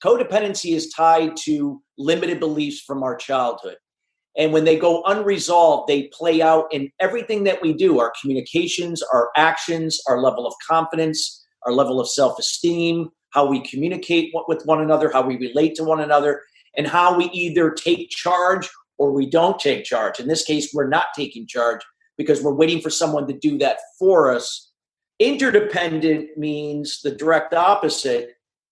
Codependency is tied to limited beliefs from our childhood. And when they go unresolved, they play out in everything that we do, our communications, our actions, our level of confidence, our level of self-esteem, how we communicate with one another, how we relate to one another, and how we either take charge or we don't take charge. In this case, we're not taking charge because we're waiting for someone to do that for us. Interdependent means the direct opposite.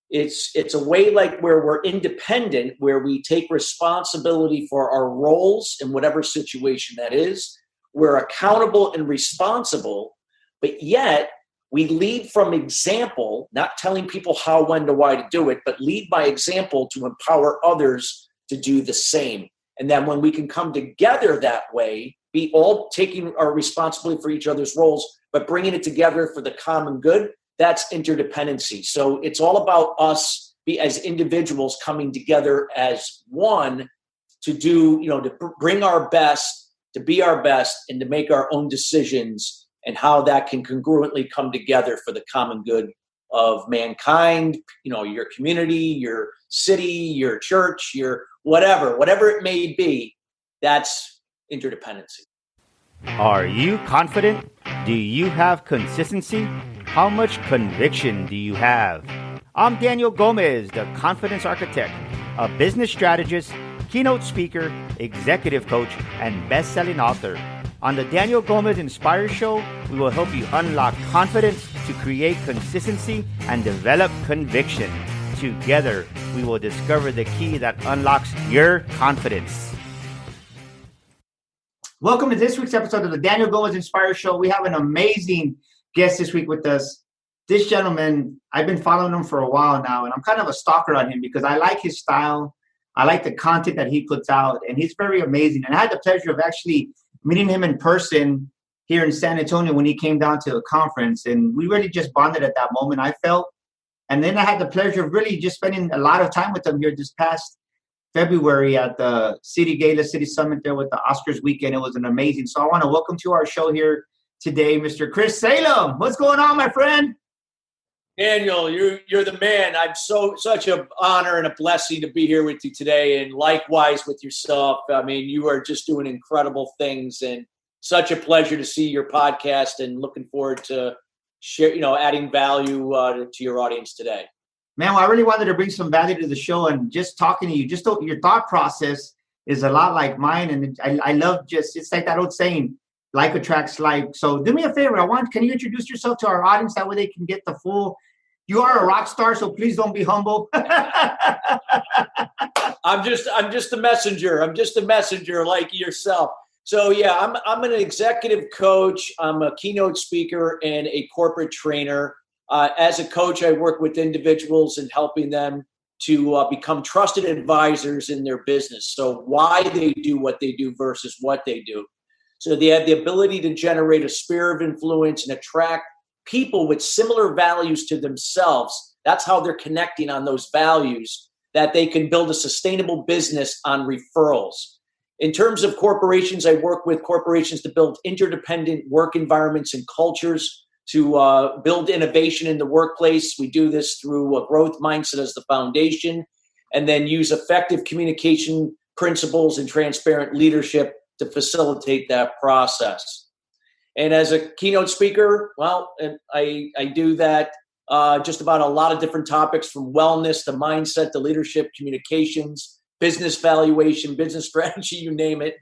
It's a way like where we're independent, where we take responsibility for our roles in whatever situation that is. We're accountable and responsible, but yet we lead from example, not telling people how, when, to why to do it, but lead by example to empower others to do the same. And then when we can come together that way, be all taking our responsibility for each other's roles, but bringing it together for the common good, that's interdependency. So it's all about us as individuals coming together as one to do, to bring our best, to be our best, and to make our own decisions, and how that can congruently come together for the common good of mankind, your community, your city, your church, your whatever it may be. That's interdependency. Are you confident? Do you have consistency? How much conviction do you have? I'm Daniel Gomez, the Confidence Architect, a business strategist, keynote speaker, executive coach, and best-selling author. On the Daniel Gomez Inspire Show, we will help you unlock confidence to create consistency and develop conviction. Together, we will discover the key that unlocks your confidence. Welcome to this week's episode of the Daniel Gomez Inspire Show. We have an amazing guest this week with us. This gentleman, I've been following him for a while now, and I'm kind of a stalker on him because I like his style. I like the content that he puts out, and he's very amazing. And I had the pleasure of actually meeting him in person here in San Antonio when he came down to a conference, and we really just bonded at that moment, I felt. And then I had the pleasure of really just spending a lot of time with him here this past February at the City Gala, City Summit there with the Oscars weekend. It was an amazing. So I want to welcome to our show here today, Mr. Chris Salem. What's going on, my friend? Daniel, you're the man. I'm such an honor and a blessing to be here with you today, and likewise with yourself. I mean, you are just doing incredible things, and such a pleasure to see your podcast, and looking forward to share, adding value to your audience today. Man, well, I really wanted to bring some value to the show, and just talking to you, just your thought process is a lot like mine, and I love it's like that old saying, like attracts like. So do me a favor. Can you introduce yourself to our audience? That way they can get the full. You are a rock star, so please don't be humble. I'm just a messenger. I'm just a messenger like yourself. So yeah, I'm an executive coach. I'm a keynote speaker and a corporate trainer. As a coach, I work with individuals and helping them to become trusted advisors in their business. So why they do what they do versus what they do. So they have the ability to generate a sphere of influence and attract people with similar values to themselves. That's how they're connecting on those values, that they can build a sustainable business on referrals. In terms of corporations, I work with corporations to build interdependent work environments and cultures, to build innovation in the workplace. We do this through a growth mindset as the foundation, and then use effective communication principles and transparent leadership to facilitate that process. And as a keynote speaker, I do that just about a lot of different topics, from wellness to mindset to leadership, communications, business valuation, business strategy, you name it.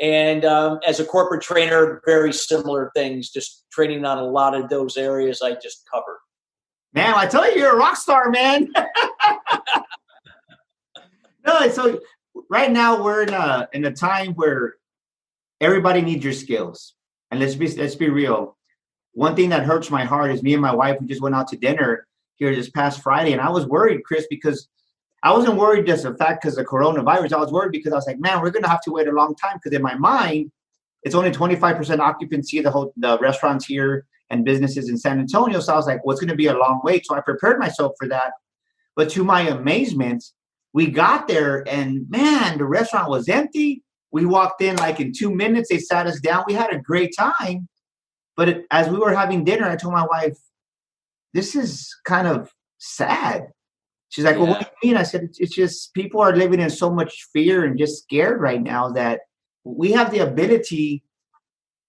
And as a corporate trainer, very similar things, just training on a lot of those areas I just covered. Man, I tell you, you're a rock star, man. No, so right now we're in a time where everybody needs your skills. And let's be real. One thing that hurts my heart is me and my wife, we just went out to dinner here this past Friday. And I was worried, Chris, because I wasn't worried just the fact because of coronavirus. I was worried because I was like, man, we're going to have to wait a long time. Because in my mind, it's only 25% occupancy of the restaurants here and businesses in San Antonio. So I was like, well, it's going to be a long wait. So I prepared myself for that. But to my amazement, we got there and, man, the restaurant was empty. We walked in like in 2 minutes. They sat us down. We had a great time. But as we were having dinner, I told my wife, this is kind of sad. She's like, well, what Yeah. do you mean? I said, it's just people are living in so much fear and just scared right now that we have the ability.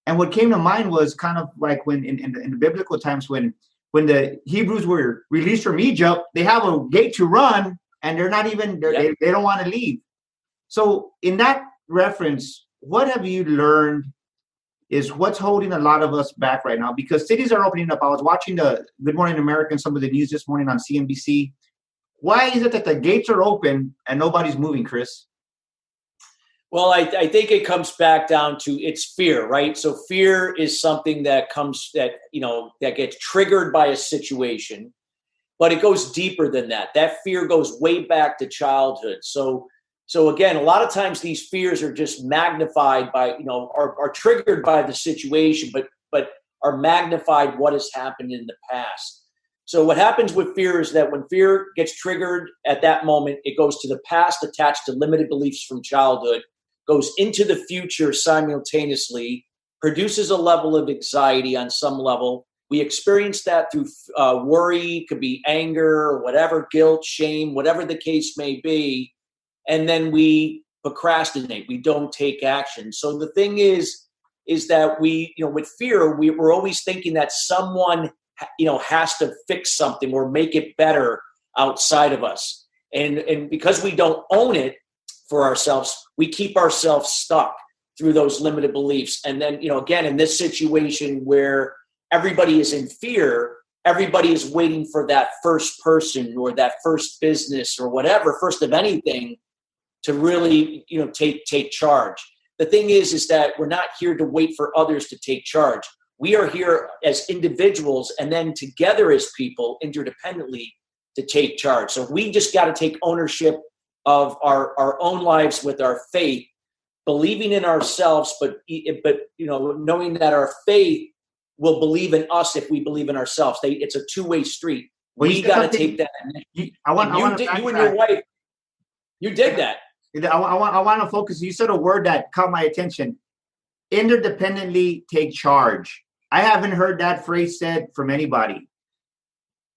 And what came to mind was kind of like when in the biblical times when the Hebrews were released from Egypt, they have a gate to run and they're not even, Yep. they don't want to leave. So in that reference, what have you learned is what's holding a lot of us back right now? Because cities are opening up. I was watching the Good Morning America and some of the news this morning on CNBC. Why is it that the gates are open and nobody's moving, Chris? Well, I think it comes back down to it's fear, right? So fear is something that gets triggered by a situation, but it goes deeper than that. That fear goes way back to childhood. So again, a lot of times these fears are just magnified by, are triggered by the situation, but are magnified what has happened in the past. So what happens with fear is that when fear gets triggered at that moment, it goes to the past attached to limited beliefs from childhood, goes into the future simultaneously, produces a level of anxiety on some level. We experience that through worry, could be anger, or whatever, guilt, shame, whatever the case may be. And then we procrastinate. We don't take action. So the thing is that we, with fear, we're always thinking that someone, has to fix something or make it better outside of us. And because we don't own it for ourselves, we keep ourselves stuck through those limited beliefs. And then, again, in this situation where everybody is in fear, everybody is waiting for that first person or that first business or whatever, first of anything, to really, take charge. The thing is that we're not here to wait for others to take charge. We are here as individuals and then together as people, interdependently, to take charge. So we just got to take ownership of our own lives with our faith, believing in ourselves, but knowing that our faith will believe in us if we believe in ourselves. It's a two-way street. We got to take that. You and your wife, you did that. I want to focus. You said a word that caught my attention. Interdependently take charge. I haven't heard that phrase said from anybody.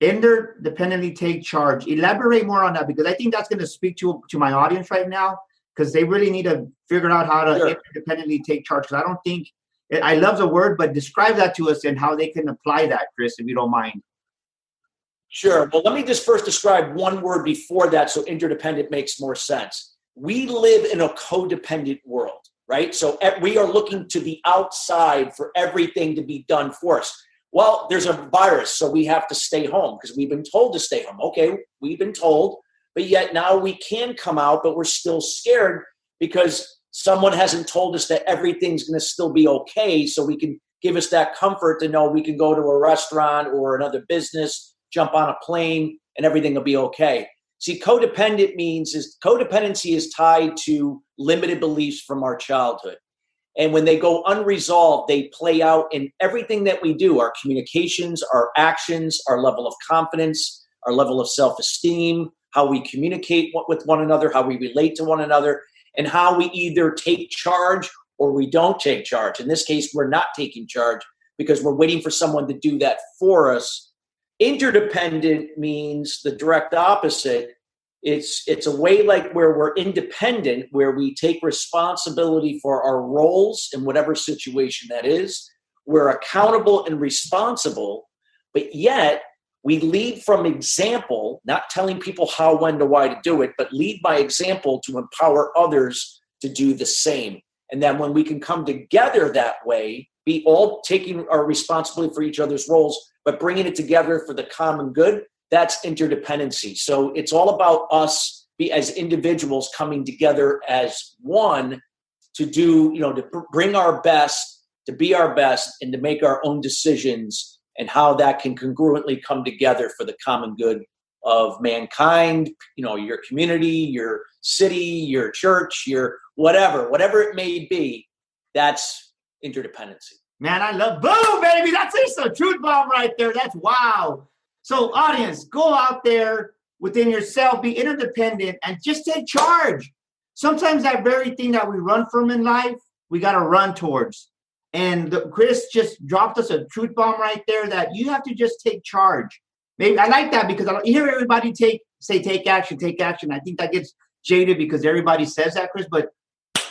Interdependently take charge. Elaborate more on that, because I think that's going to speak to my audience right now, because they really need to figure out how to interdependently take charge. Because I don't think, I love the word, but describe that to us and how they can apply that, Chris, if you don't mind. Sure. Well, let me just first describe one word before that so interdependent makes more sense. We live in a codependent world, right? So we are looking to the outside for everything to be done for us. Well, there's a virus, so we have to stay home because we've been told to stay home. Okay, we've been told, but yet now we can come out, but we're still scared because someone hasn't told us that everything's going to still be okay, so we can give us that comfort to know we can go to a restaurant or another business, jump on a plane, and everything will be okay. See, codependency is tied to limited beliefs from our childhood. And when they go unresolved, they play out in everything that we do, our communications, our actions, our level of confidence, our level of self-esteem, how we communicate with one another, how we relate to one another, and how we either take charge or we don't take charge. In this case, we're not taking charge because we're waiting for someone to do that for us. Interdependent means the direct opposite. It's a way like where we're independent, where we take responsibility for our roles in whatever situation that is. We're accountable and responsible, but yet we lead from example, not telling people how, when, to why to do it, but lead by example to empower others to do the same. And then when we can come together that way, be all taking our responsibility for each other's roles, but bringing it together for the common good, that's interdependency. So it's all about us as individuals coming together as one to do, to bring our best, to be our best, and to make our own decisions, and how that can congruently come together for the common good of mankind, your community, your city, your church, your whatever it may be. That's interdependency. Man, I love, boom, baby. That's a truth bomb right there. That's wow. So audience, go out there within yourself, be interdependent, and just take charge. Sometimes that very thing that we run from in life, we got to run towards. And Chris just dropped us a truth bomb right there that you have to just take charge. maybe I like that because you hear everybody say take action, take action. I think that gets jaded because everybody says that, Chris. But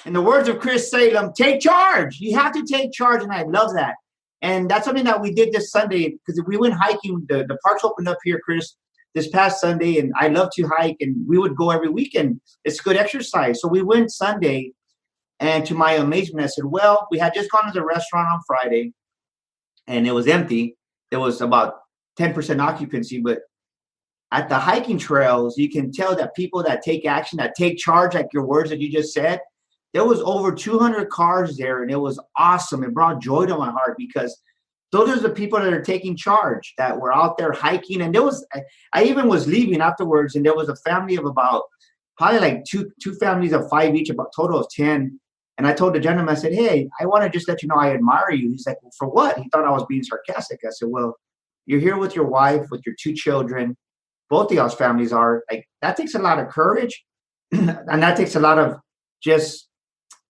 in the words of Chris Salem, take charge. You have to take charge, and I love that. And that's something that we did this Sunday because we went hiking. The parks opened up here, Chris, this past Sunday, and I love to hike, and we would go every weekend. It's good exercise. So we went Sunday, and to my amazement, I said, well, we had just gone to the restaurant on Friday, and it was empty. There was about 10% occupancy, but at the hiking trails, you can tell that people that take action, that take charge, like your words that you just said, there was over 200 cars there, and it was awesome. It brought joy to my heart because those are the people that are taking charge, that were out there hiking. And I even was leaving afterwards, and there was a family of about probably like two families of 5 each, about total of 10. And I told the gentleman, I said, hey, I want to just let you know I admire you. He's like, well, for what? He thought I was being sarcastic. I said, well, you're here with your wife, with your 2 children. Both of y'all's families are. Like, that takes a lot of courage. And that takes a lot of just,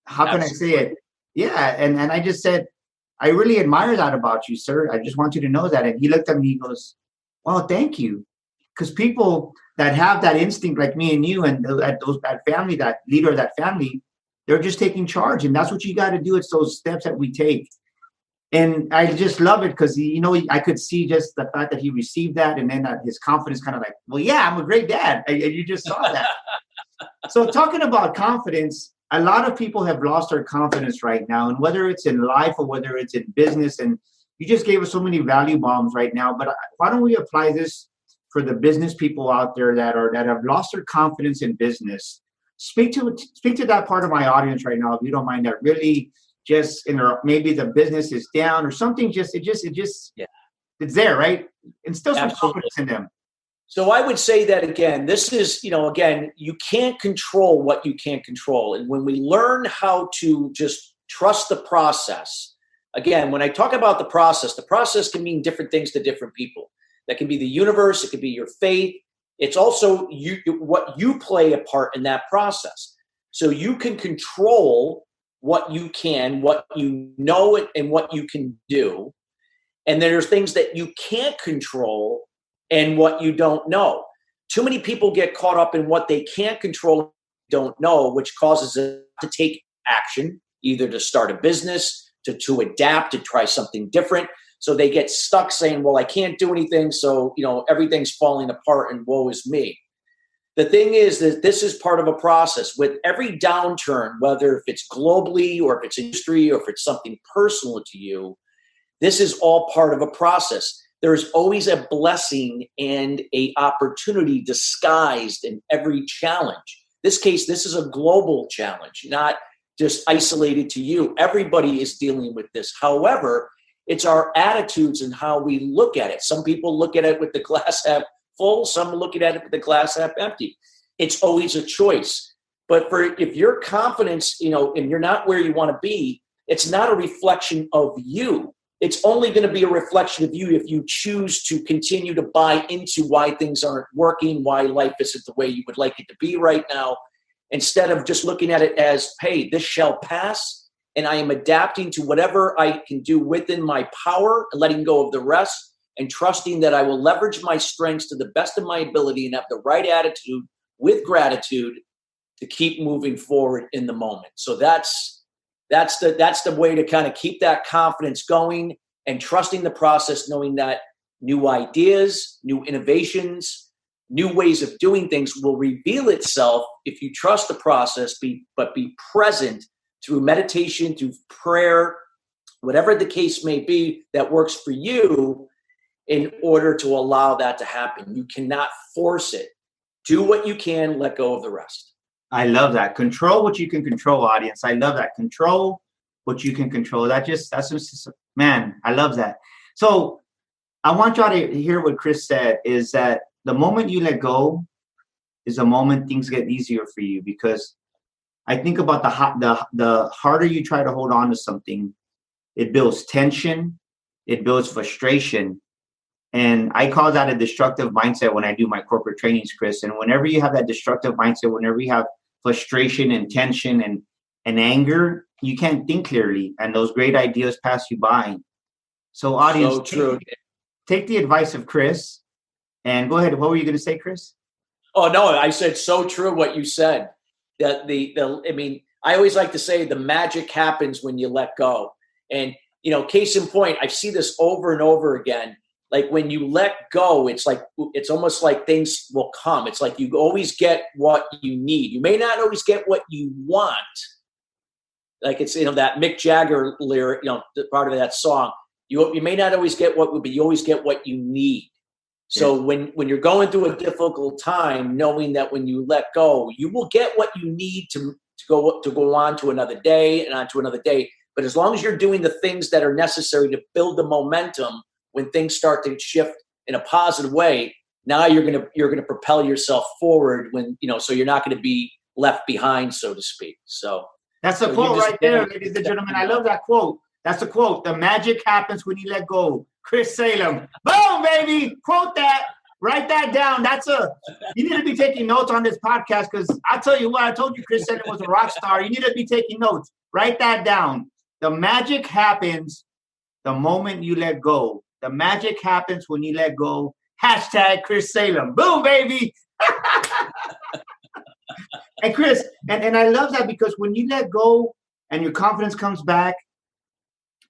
how can I say it? Yeah. And I just said, I really admire that about you, sir. I just want you to know that. And he looked at me, he goes, well, thank you. Because people that have that instinct like me and you and that family, that leader of that family, they're just taking charge. And that's what you got to do. It's those steps that we take. And I just love it because, I could see just the fact that he received that. And then his confidence kind of like, well, yeah, I'm a great dad. And you just saw that. So talking about confidence, a lot of people have lost their confidence right now. And whether it's in life or whether it's in business, and you just gave us so many value bombs right now. But why don't we apply this for the business people out there that have lost their confidence in business? Speak to that part of my audience right now, if you don't mind, that really just maybe the business is down or something. It's there, right? Instill some confidence in them. So I would say that again, this is, again, you can't control what you can't control. And when we learn how to just trust the process, again, when I talk about the process can mean different things to different people. That can be the universe. It could be your faith. It's also what you play a part in that process. So you can control what you can, what you know, and what you can do. And there's things that you can't control and what you don't know. Too many people get caught up in what they can't control, don't know, which causes them to take action, either to start a business, to adapt, to try something different. So they get stuck saying, well, I can't do anything, so everything's falling apart and woe is me. The thing is that this is part of a process. With every downturn, whether if it's globally or if it's industry or if it's something personal to you, this is all part of a process. There's always a blessing and a opportunity disguised in every challenge. This case, this is a global challenge, not just isolated to you. Everybody is dealing with this. However, it's our attitudes and how we look at it. Some people look at it with the glass half full. Some look at it with the glass half empty. It's always a choice. But if your confidence, and you're not where you want to be, it's not a reflection of you. It's only going to be a reflection of you if you choose to continue to buy into why things aren't working, why life isn't the way you would like it to be right now, instead of just looking at it as, hey, this shall pass, and I am adapting to whatever I can do within my power and letting go of the rest and trusting that I will leverage my strengths to the best of my ability and have the right attitude with gratitude to keep moving forward in the moment. So that's the way to kind of keep that confidence going and trusting the process, knowing that new ideas, new innovations, new ways of doing things will reveal itself if you trust the process, but be present through meditation, through prayer, whatever the case may be that works for you in order to allow that to happen. You cannot force it. Do what you can, let go of the rest. I love that. Control what you can control, audience. I love that. Control what you can control. That's just, man, I love that. So I want y'all to hear what Chris said, is that the moment you let go is the moment things get easier for you, because I think about the harder you try to hold on to something, it builds tension, it builds frustration. And I call that a destructive mindset when I do my corporate trainings, Chris. And whenever you have that destructive mindset, whenever you have frustration and tension and anger, you can't think clearly, and those great ideas pass you by. So audience, so true. Take the advice of Chris And go ahead. What were you going to say, Chris? Oh, no, I said so true what you said. I always like to say the magic happens when you let go. And, case in point, I see this over and over again. Like when you let go, it's almost like things will come. It's like you always get what you need. You may not always get what you want. Like it's, that Mick Jagger lyric, the part of that song, you may not always get but you always get what you need. So when you're going through a difficult time, knowing that when you let go, you will get what you need to go on to another day and on to another day. But as long as you're doing the things that are necessary to build the momentum, when things start to shift in a positive way, now you're gonna propel yourself forward. So you're not going to be left behind, so to speak. So that's a quote right there, ladies and gentlemen. I love that quote. That's a quote. The magic happens when you let go. Chris Salem. Boom, baby. Quote that. Write that down. You need to be taking notes on this podcast because I'll tell you what, I told you Chris Salem was a rock star. You need to be taking notes. Write that down. The magic happens the moment you let go. The magic happens when you let go. Hashtag Chris Salem. Boom, baby. And Chris, and I love that because when you let go and your confidence comes back,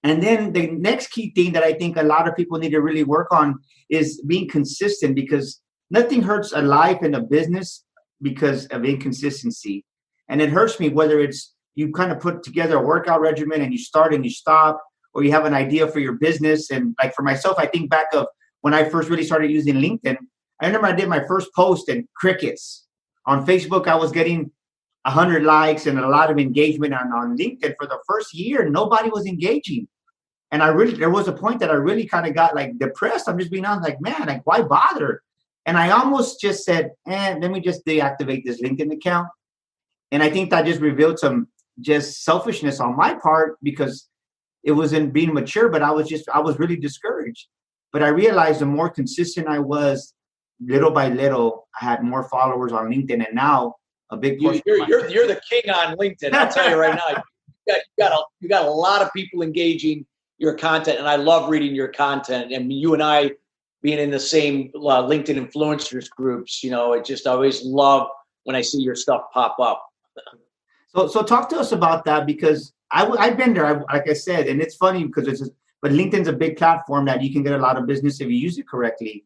and then the next key thing that I think a lot of people need to really work on is being consistent, because nothing hurts a life and a business because of inconsistency. And it hurts me whether it's you kind of put together a workout regimen and you start and you stop, or you have an idea for your business. And like for myself, I think back of when I first really started using LinkedIn. I remember I did my first post and crickets. On Facebook, I was getting 100 likes and a lot of engagement. On LinkedIn for the first year, nobody was engaging. And there was a point that I really kind of got like depressed. I'm just being honest, like, man, like why bother? And I almost just said, let me just deactivate this LinkedIn account. And I think that just revealed some just selfishness on my part because it wasn't being mature, but I was really discouraged. But I realized the more consistent I was, little by little, I had more followers on LinkedIn, and now a big portion. You're the king on LinkedIn. I'll tell you right now. You got a lot of people engaging your content, and I love reading your content. And you and I being in the same LinkedIn influencers groups, I just always love when I see your stuff pop up. So talk to us about that, because I've been there, like I said, and it's funny because but LinkedIn's a big platform that you can get a lot of business if you use it correctly.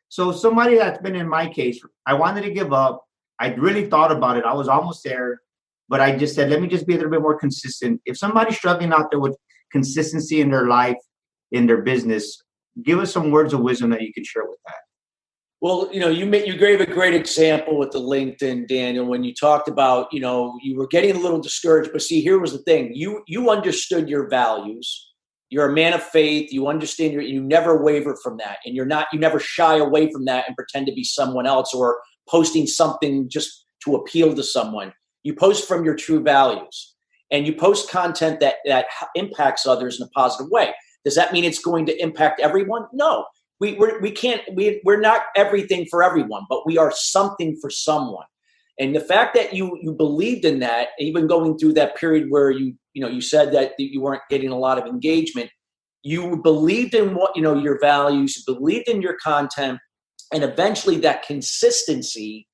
So somebody that's been in my case, I wanted to give up. I really thought about it. I was almost there, but I just said, let me just be a little bit more consistent. If somebody's struggling out there with consistency in their life, in their business, give us some words of wisdom that you can share with that. Well, you gave a great example with the LinkedIn, Daniel, when you talked about, you were getting a little discouraged, but see, here was the thing. You understood your values. You're a man of faith. You understand you never waver from that. And you never shy away from that and pretend to be someone else or posting something just to appeal to someone. You post from your true values, and you post content that impacts others in a positive way. Does that mean it's going to impact everyone? No, we're not everything for everyone, but we are something for someone. And the fact that you believed in that, even going through that period where you said that you weren't getting a lot of engagement, you believed in what, your values, you believed in your content, and eventually that consistency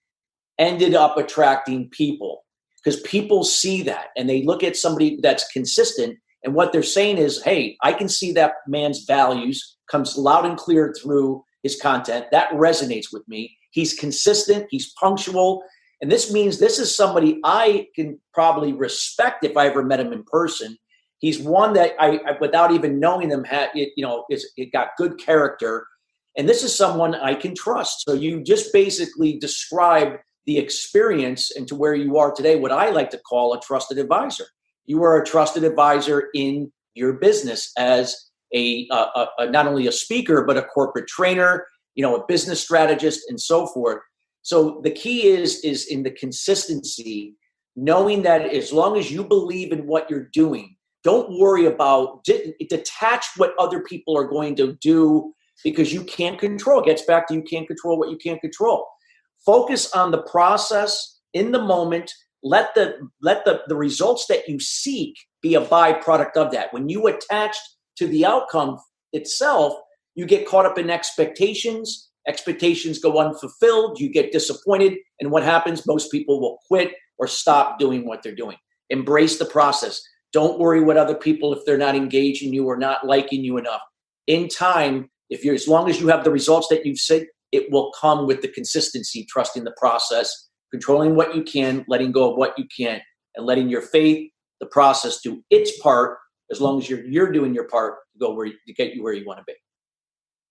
ended up attracting people, because people see that and they look at somebody that's consistent, and what they're saying is, hey, I can see that man's values comes loud and clear through his content. That resonates with me. He's consistent. He's punctual. And this means this is somebody I can probably respect if I ever met him in person. He's one that I without even knowing them, it got good character. And this is someone I can trust. So you just basically described the experience into where you are today, what I like to call a trusted advisor. You are a trusted advisor in your business as a not only a speaker, but a corporate trainer, a business strategist, and so forth. So the key is in the consistency, knowing that as long as you believe in what you're doing, don't worry about detach what other people are going to do, because you can't control. It gets back to you can't control what you can't control. Focus on the process in the moment. Let the results that you seek be a byproduct of that. When you attach to the outcome itself, you get caught up in expectations expectations go unfulfilled, you get disappointed. And what happens? Most people will quit or stop doing what they're doing. Embrace the process. Don't worry what other people, if they're not engaging you or not liking you enough. In time, as long as you have the results that you've said, it will come with the consistency, trusting the process, controlling what you can, letting go of what you can't, and letting your faith, the process, do its part. As long as you're doing your part to get you where you want to be.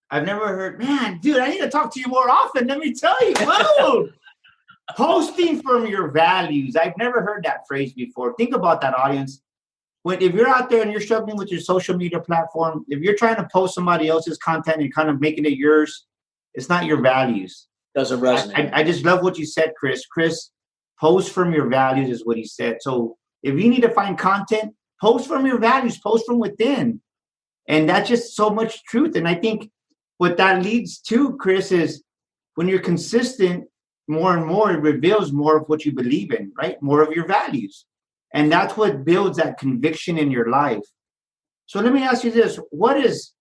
I've never heard, man, dude, I need to talk to you more often. Let me tell you, whoa. Posting from your values. I've never heard that phrase before. Think about that, audience. If you're out there and you're struggling with your social media platform, if you're trying to post somebody else's content and kind of making it yours, it's not your values. Doesn't resonate. I just love what you said, Chris. Chris, post from your values is what he said. So if you need to find content, post from your values, post from within. And that's just so much truth. And I think what that leads to, Chris, is when you're consistent more and more, it reveals more of what you believe in, right? More of your values. And that's what builds that conviction in your life. So let me ask you this. What is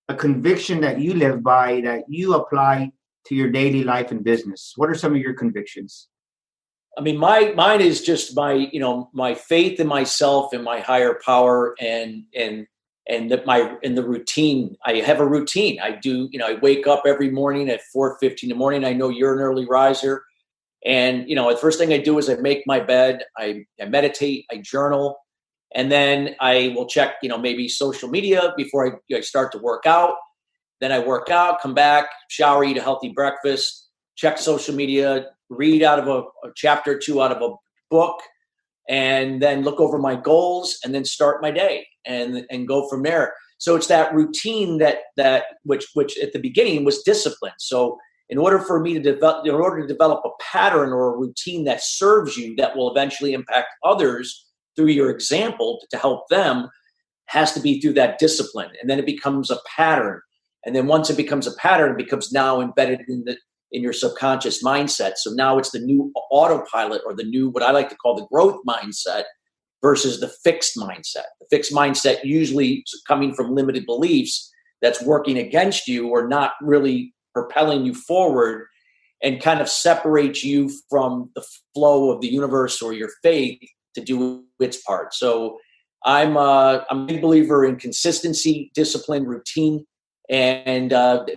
a conviction that you live by that you apply to your daily life and business? What are some of your convictions? I mean, mine is just my faith in myself and my higher power and the routine. I have a routine. I do, I wake up every morning at 4:50 in the morning. I know you're an early riser. And, the first thing I do is I make my bed, I meditate, I journal, and then I will check, maybe social media before I start to work out. Then I work out, come back, shower, eat a healthy breakfast, check social media, read out of a chapter or two out of a book, and then look over my goals and then start my day and go from there. So it's that routine that which at the beginning was discipline. So in order to develop a pattern or a routine that serves you, that will eventually impact others through your example to help them, has to be through that discipline. And then it becomes a pattern. And then once it becomes a pattern, it becomes now embedded in your subconscious mindset. So now it's the new autopilot, or the new, what I like to call the growth mindset, versus the fixed mindset. The fixed mindset usually coming from limited beliefs that's working against you or not really propelling you forward, and kind of separates you from the flow of the universe or your faith to do its part. So I'm a big believer in consistency, discipline, routine, and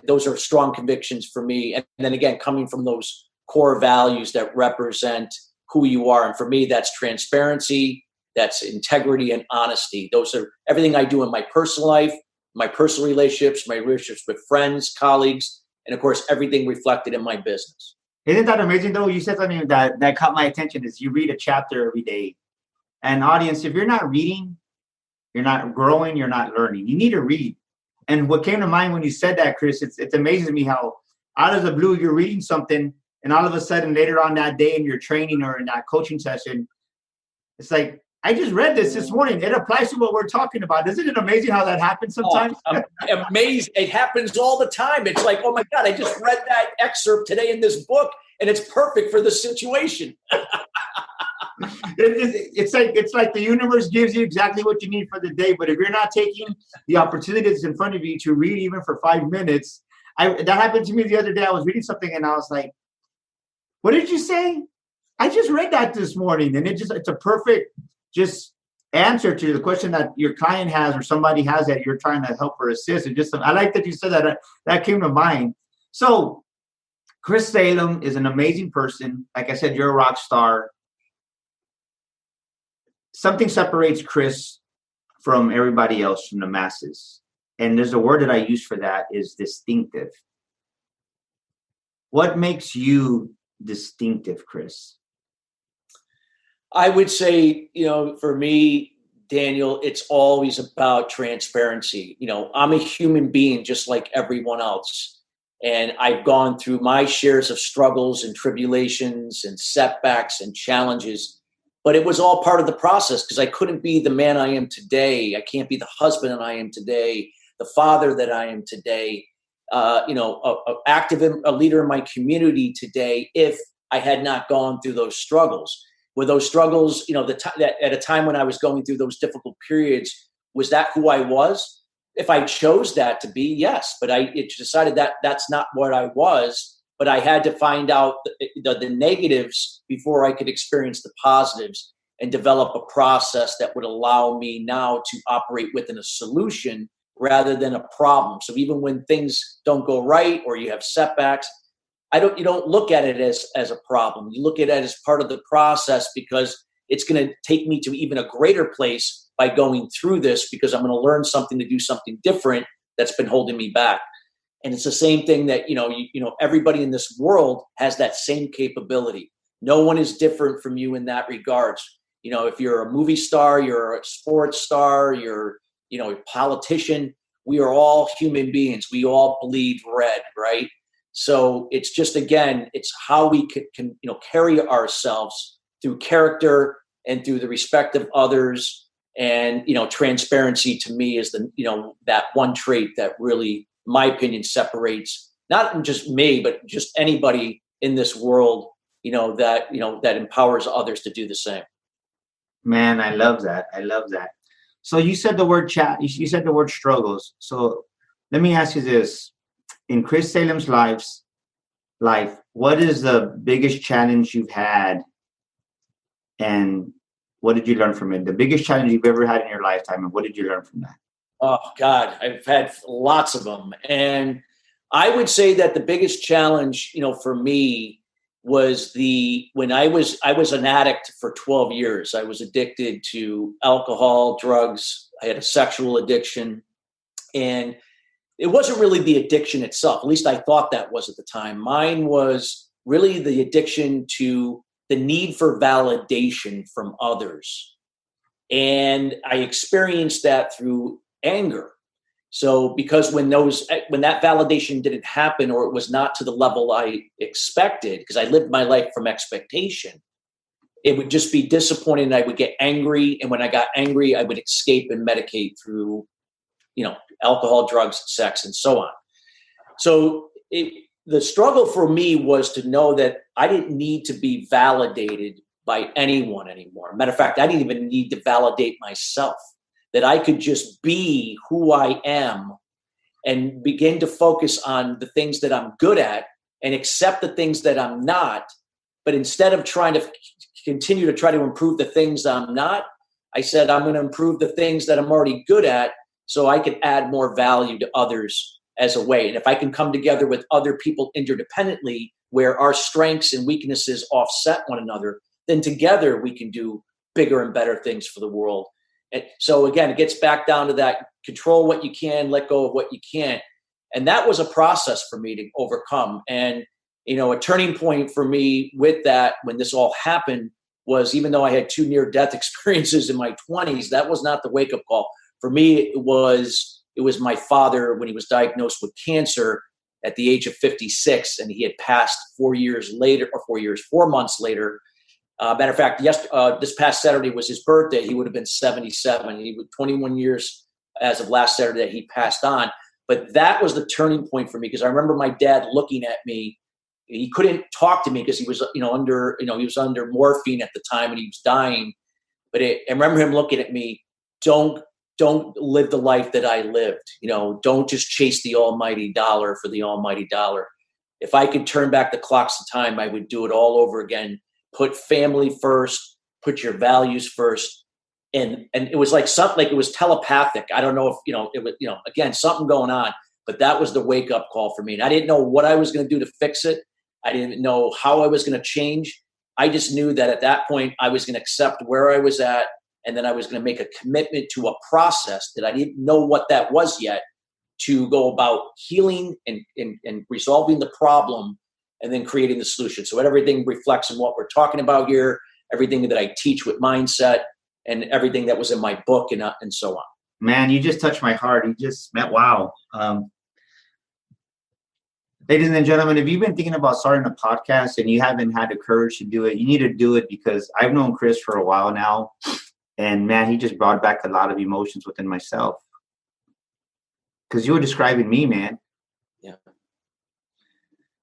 those are strong convictions for me. And then again, coming from those core values that represent who you are. And for me, that's transparency, that's integrity and honesty. Those are everything I do in my personal life, my personal relationships, my relationships with friends, colleagues, and of course, everything reflected in my business. Isn't that amazing, though? You said something that caught my attention, is you read a chapter every day. And audience, if you're not reading, you're not growing, you're not learning. You need to read. And what came to mind when you said that, Chris, it's amazing to me how out of the blue, you're reading something, and all of a sudden later on that day in your training or in that coaching session, it's like, I just read this morning. It applies to what we're talking about. Isn't it amazing how that happens sometimes? Amazing. It happens all the time. It's like, oh my God, I just read that excerpt today in this book, and it's perfect for the situation. It's like the universe gives you exactly what you need for the day. But if you're not taking the opportunities in front of you to read even for 5 minutes, that happened to me the other day. I was reading something and I was like, what did you say? I just read that this morning. And it's a perfect just answer to the question that your client has or somebody has that you're trying to help or assist. I like that you said that. That came to mind. So Chris Salem is an amazing person. Like I said, you're a rock star. Something separates Chris from everybody else, from the masses. And there's a word that I use for that, is distinctive. What makes you distinctive, Chris? I would say, for me, Daniel, it's always about transparency. I'm a human being just like everyone else. And I've gone through my shares of struggles and tribulations and setbacks and challenges. But it was all part of the process, because I couldn't be the man I am today. I can't be the husband that I am today, the father that I am today, a leader in my community today, if I had not gone through those struggles. Were those struggles, at a time when I was going through those difficult periods, was that who I was? if I chose that to be, yes, but it decided that that's not what I was. But I had to find out the negatives before I could experience the positives and develop a process that would allow me now to operate within a solution rather than a problem. So even when things don't go right or you have setbacks, you don't look at it as a problem. You look at it as part of the process, because it's going to take me to even a greater place by going through this, because I'm going to learn something to do something different that's been holding me back. And it's the same thing that, everybody in this world has that same capability. No one is different from you in that regards. If you're a movie star, you're a sports star, you're, a politician, we are all human beings. We all bleed red, right? So it's just, again, it's how we can carry ourselves through character and through the respect of others. And, transparency to me is that one trait that really, in my opinion, separates not just me, but just anybody in this world, that empowers others to do the same. Man, I love that. I love that. So you said the word you said the word struggles. So let me ask you this. In Chris Salem's life, what is the biggest challenge you've had, and what did you learn from it? The biggest challenge you've ever had in your lifetime, and what did you learn from that? Oh God, I've had lots of them. And I would say that the biggest challenge, for me was when I was an addict for 12 years. I was addicted to alcohol, drugs. I had a sexual addiction, and it wasn't really the addiction itself. At least I thought that was at the time. Mine was really the addiction to the need for validation from others. And I experienced that through anger. So because when that validation didn't happen, or it was not to the level I expected, because I lived my life from expectation, it would just be disappointing. I would get angry. And when I got angry, I would escape and medicate through, alcohol, drugs, sex, and so on. So the struggle for me was to know that I didn't need to be validated by anyone anymore. Matter of fact, I didn't even need to validate myself, that I could just be who I am and begin to focus on the things that I'm good at and accept the things that I'm not. But instead of trying to continue to try to improve the things I'm not, I said, I'm going to improve the things that I'm already good at, so I can add more value to others as a way. And if I can come together with other people interdependently, where our strengths and weaknesses offset one another, then together we can do bigger and better things for the world. And so again, it gets back down to that: control what you can, let go of what you can't. And that was a process for me to overcome. And, a turning point for me with that, when this all happened, was, even though I had 2 near-death experiences in my 20s, that was not the wake-up call. For me, it was my father, when he was diagnosed with cancer at the age of 56, and he had passed 4 months later. Matter of fact, this past Saturday was his birthday. He would have been 77. He was 21 years as of last Saturday that he passed on. But that was the turning point for me, because I remember my dad looking at me. He couldn't talk to me because he was, under morphine at the time, and he was dying. But I remember him looking at me: don't live the life that I lived. Don't just chase the almighty dollar for the almighty dollar. If I could turn back the clocks of time, I would do it all over again. Put family first, put your values first. And it was like something, like it was telepathic. I don't know if, it was, again, something going on, but that was the wake up call for me. And I didn't know what I was going to do to fix it. I didn't know how I was going to change. I just knew that at that point I was going to accept where I was at. And then I was going to make a commitment to a process that I didn't know what that was yet, to go about healing and resolving the problem, and then creating the solution. So everything reflects on what we're talking about here, everything that I teach with mindset, and everything that was in my book, and so on. Man, you just touched my heart. You just meant, wow. Ladies and gentlemen, if you've been thinking about starting a podcast and you haven't had the courage to do it, you need to do it, because I've known Chris for a while now. And man, he just brought back a lot of emotions within myself. Because you were describing me, man. Yeah.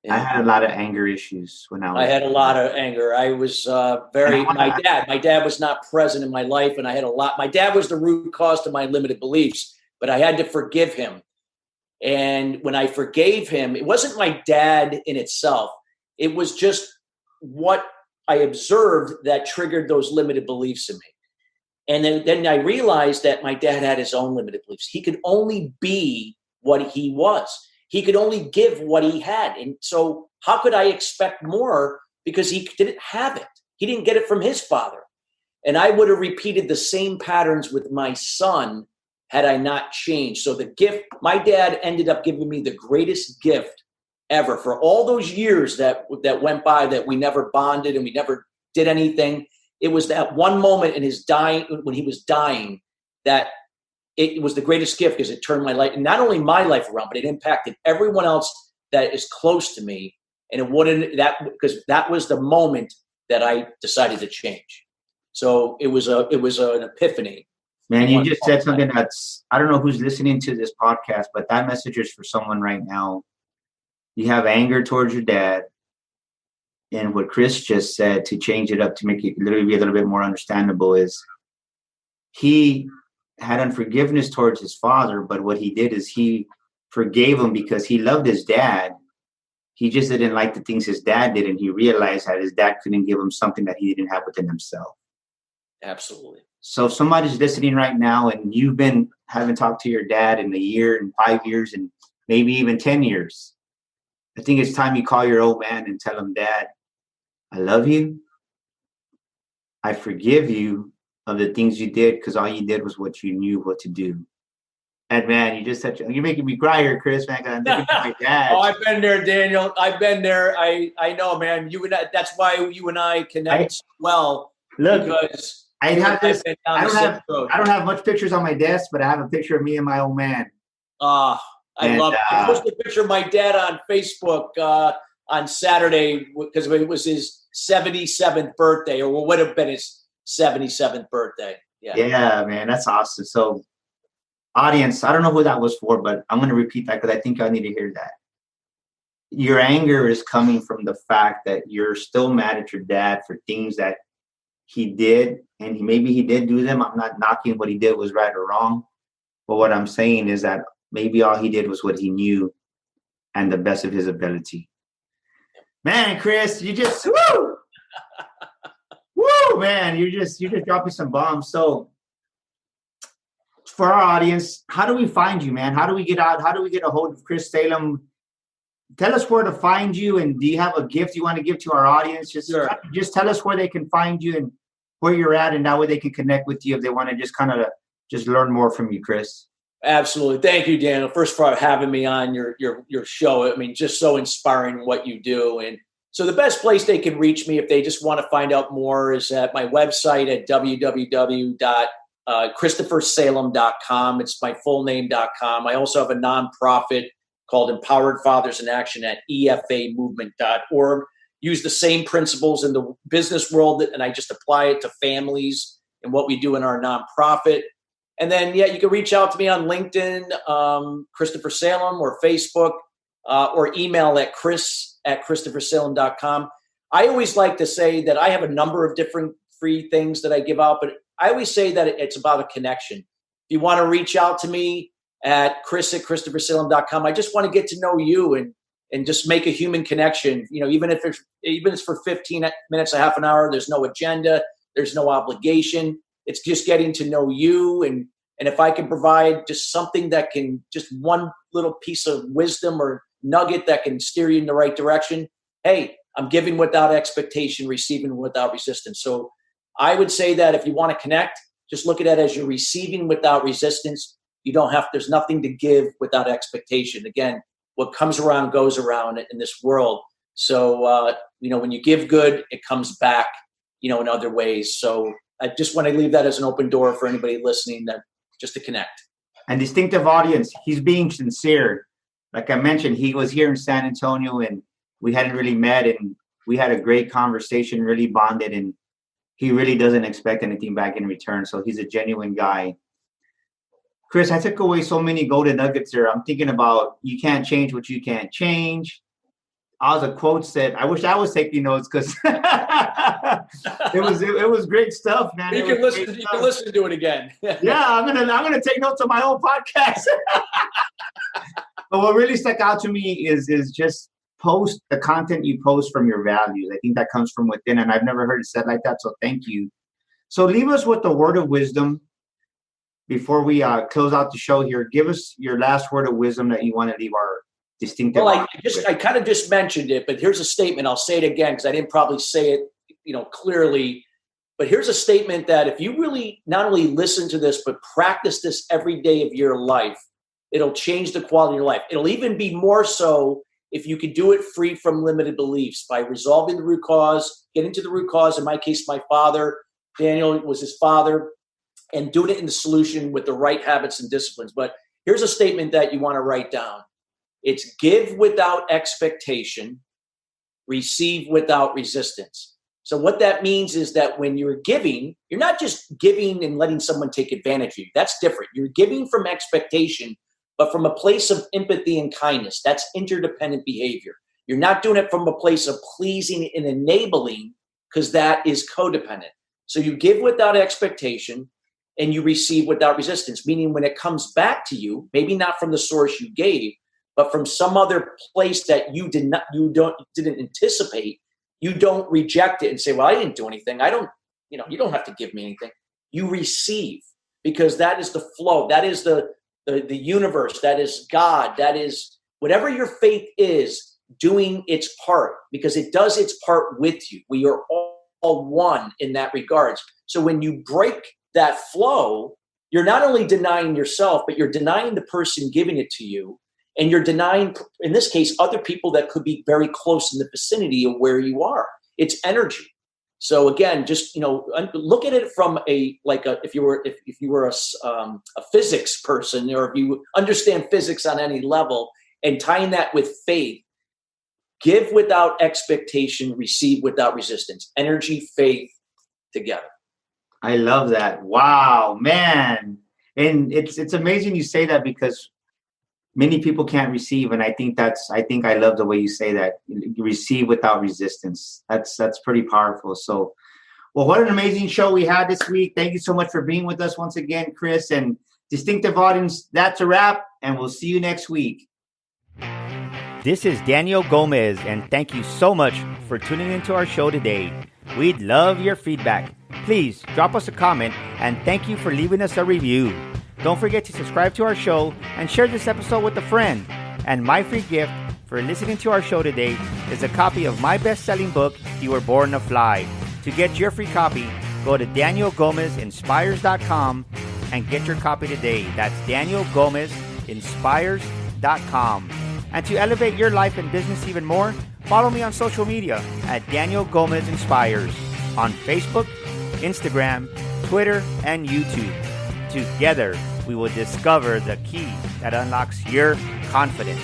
I had a lot of anger issues when I had a lot of anger. I was my dad was not present in my life, and I had a lot. My dad was the root cause to my limited beliefs, but I had to forgive him. And when I forgave him, it wasn't my dad in itself. It was just what I observed that triggered those limited beliefs in me. And then I realized that my dad had his own limited beliefs. He could only be what he was. He could only give what he had. And so how could I expect more because he didn't have it? He didn't get it from his father. And I would have repeated the same patterns with my son had I not changed. So the gift, my dad ended up giving me the greatest gift ever for all those years that went by that we never bonded and we never did anything. It was that one moment in his dying, when he was dying, that it was the greatest gift because it turned my life, and not only my life around, but it impacted everyone else that is close to me. And it wouldn't, because that was the moment that I decided to change. So it was an epiphany. Man, you just said something that's, I don't know who's listening to this podcast, but that message is for someone right now. You have anger towards your dad. And what Chris just said, to change it up, to make it literally be a little bit more understandable, is he had unforgiveness towards his father, but what he did is he forgave him because he loved his dad. He just didn't like the things his dad did, and he realized that his dad couldn't give him something that he didn't have within himself. Absolutely. So if somebody's listening right now and you've been having talked to your dad in a year and 5 years and maybe even 10 years, I think it's time you call your old man and tell him, Dad, I love you. I forgive you of the things you did because all you did was what you knew what to do. And man, you're making me cry here, Chris, man, because I'm thinking of my dad. Oh, I've been there, Daniel. I've been there. I know, man. That's why you and I connect well. Look, because I don't have much pictures on my desk, but I have a picture of me and my old man. I love it. I posted a picture of my dad on Facebook on Saturday because it was his 77th birthday, or what would have been his 77th birthday. Yeah, man, that's awesome. So, audience, I don't know who that was for, but I'm going to repeat that because I think I need to hear that. Your anger is coming from the fact that you're still mad at your dad for things that he did, and maybe he did do them. I'm not knocking what he did was right or wrong, but what I'm saying is that maybe all he did was what he knew and the best of his ability. Man, Chris, you just woo, man, you're just dropping some bombs. So for our audience, how do we find you, man? How do we get out? How do we get a hold of Chris Salem? Tell us where to find you, and do you have a gift you want to give to our audience? Just tell us where they can find you and where you're at, and that way they can connect with you if they want to just kind of just learn more from you, Chris. Absolutely. Thank you, Daniel, first for having me on your show. I mean, just so inspiring what you do. And so the best place they can reach me if they just want to find out more is at my website at www.christophersalem.com. It's my full name.com. I also have a nonprofit called Empowered Fathers in Action at efamovement.org. Use the same principles in the business world, and I just apply it to families and what we do in our nonprofit. And then, you can reach out to me on LinkedIn, Christopher Salem, or Facebook, or email at chris@christophersalem.com. I always like to say that I have a number of different free things that I give out, but I always say that it's about a connection. If you want to reach out to me at chris@christophersalem.com, I just want to get to know you and just make a human connection. Even if it's for 15 minutes, a half an hour, there's no agenda, there's no obligation. It's just getting to know you. And if I can provide just something that can, just one little piece of wisdom or nugget that can steer you in the right direction, hey, I'm giving without expectation, receiving without resistance. So I would say that if you want to connect, just look at it as you're receiving without resistance. There's nothing to give without expectation. Again, what comes around goes around in this world. So, when you give good, it comes back, in other ways. So I just want to leave that as an open door for anybody listening, that just to connect. And distinctive audience, he's being sincere. Like I mentioned, he was here in San Antonio and we hadn't really met, and we had a great conversation, really bonded, and he really doesn't expect anything back in return. So he's a genuine guy. Chris, I took away so many golden nuggets there. I'm thinking about, you can't change what you can't change. all the quotes that I wish I was taking notes because it was great stuff, man. You can listen to it again. Yeah, I'm gonna take notes on my own podcast. But what really stuck out to me is just post the content you post from your values. I think that comes from within, and I've never heard it said like that. So thank you. So leave us with the word of wisdom before we close out the show here. Give us your last word of wisdom that you want to leave our distinctive. Well, I kind of just mentioned it, but here's a statement. I'll say it again because I didn't probably say it, clearly. But here's a statement that if you really not only listen to this, but practice this every day of your life, it'll change the quality of your life. It'll even be more so if you could do it free from limited beliefs by resolving the root cause, getting to the root cause. In my case, my father, Daniel, was his father, and doing it in the solution with the right habits and disciplines. But here's a statement that you want to write down. It's give without expectation, receive without resistance. So what that means is that when you're giving, you're not just giving and letting someone take advantage of you. That's different. You're giving from expectation, but from a place of empathy and kindness. That's interdependent behavior. You're not doing it from a place of pleasing and enabling, because that is codependent. So you give without expectation and you receive without resistance, meaning when it comes back to you, maybe not from the source you gave, but from some other place that you didn't anticipate, you don't reject it and say, well, I didn't do anything. You don't have to give me anything. You receive, because that is the flow. That is the universe. That is God. That is whatever your faith is doing its part, because it does its part with you. We are all one in that regards. So when you break that flow, you're not only denying yourself, but you're denying the person giving it to you. And you're denying, in this case, other people that could be very close in the vicinity of where you are. It's energy. So again, just look at it from if you were a physics person, or if you understand physics on any level, and tying that with faith. Give without expectation, receive without resistance. Energy, faith together. I love that. Wow, man. And it's amazing you say that, because many people can't receive. And I think I love the way you say that. You receive without resistance. That's pretty powerful. So, well, what an amazing show we had this week. Thank you so much for being with us once again, Chris, and distinctive audience. That's a wrap, and we'll see you next week. This is Daniel Gomez, and thank you so much for tuning into our show today. We'd love your feedback. Please drop us a comment, and thank you for leaving us a review. Don't forget to subscribe to our show and share this episode with a friend. And my free gift for listening to our show today is a copy of my best-selling book, You Were Born to Fly. To get your free copy, go to DanielGomezInspires.com and get your copy today. That's DanielGomezInspires.com. And to elevate your life and business even more, follow me on social media at Daniel Gomez Inspires on Facebook, Instagram, Twitter, and YouTube. Together, we will discover the key that unlocks your confidence.